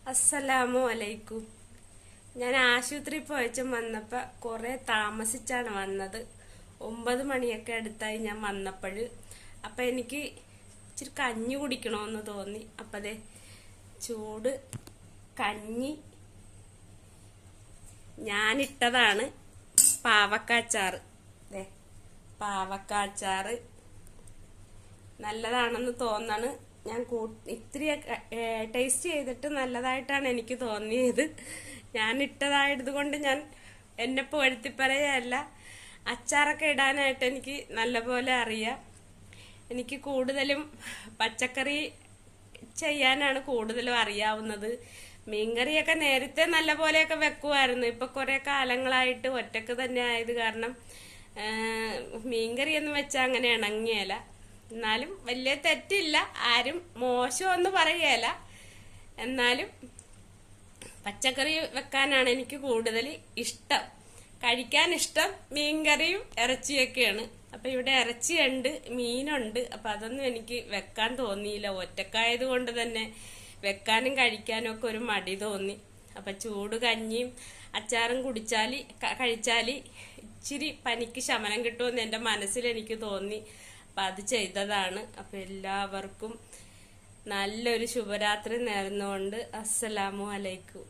അസ്സലാമു അലൈക്കും. ഞാൻ ആശുപത്രി പോയച്ചും വന്നപ്പോൾ കുറേ താമസിച്ചാണ് വന്നത്. 9 മണിയൊക്കെ അടുത്തായി ഞാൻ വന്നപ്പോൾ. അപ്പം എനിക്ക് ഇച്ചിരി കഞ്ഞി കുടിക്കണമെന്ന് തോന്നി. അപ്പം അതെ ചൂട് കഞ്ഞി ഞാനിട്ടതാണ്. പാവക്കാച്ചാറ്, അതെ പാവക്കാച്ചാറ് നല്ലതാണെന്ന് തോന്നണ്. ഞാൻ ഇത്തിരി ടേസ്റ്റ് ചെയ്തിട്ട് നല്ലതായിട്ടാണ് എനിക്ക് തോന്നിയത്. ഞാൻ ഇട്ടതായത് കൊണ്ട് ഞാൻ എന്നെ പുകഴ്ത്തി പറയല്ല. അച്ചാറൊക്കെ ഇടാനായിട്ട് എനിക്ക് നല്ലപോലെ അറിയാം. എനിക്ക് കൂടുതലും പച്ചക്കറി ചെയ്യാനാണ് കൂടുതലും അറിയാവുന്നത്. മീൻകറിയൊക്കെ നേരത്തെ നല്ല പോലെയൊക്കെ വെക്കുമായിരുന്നു. ഇപ്പൊ കുറെ കാലങ്ങളായിട്ട് ഒറ്റക്ക് തന്നെ ആയത് കാരണം മീൻകറിയൊന്നും വെച്ചാൽ അങ്ങനെ ഇണങ്ങിയല്ല. എന്നാലും വലിയ തെറ്റില്ല, ആരും മോശമൊന്നും പറയുകയല്ല. എന്നാലും പച്ചക്കറി വെക്കാനാണ് എനിക്ക് കൂടുതൽ ഇഷ്ടം. കഴിക്കാൻ ഇഷ്ടം മീൻകറിയും ഇറച്ചിയൊക്കെയാണ്. അപ്പൊ ഇവിടെ ഇറച്ചിയുണ്ട്, മീനുണ്ട്. അപ്പൊ അതൊന്നും എനിക്ക് വെക്കാൻ തോന്നിയില്ല. ഒറ്റക്കായത് കൊണ്ട് തന്നെ വെക്കാനും കഴിക്കാനും ഒക്കെ ഒരു മടി തോന്നി. അപ്പൊ ചൂട് കഞ്ഞിയും അച്ചാറും കഴിച്ചാല് ഇച്ചിരി പനിക്ക് ശമനം കിട്ടുമെന്ന് എൻ്റെ മനസ്സിൽ എനിക്ക് തോന്നി. അപ്പം അത് ചെയ്തതാണ്. അപ്പം എല്ലാവർക്കും നല്ലൊരു ശുഭരാത്രി നേർന്നുകൊണ്ട് അസ്സലാമു അലൈക്കും.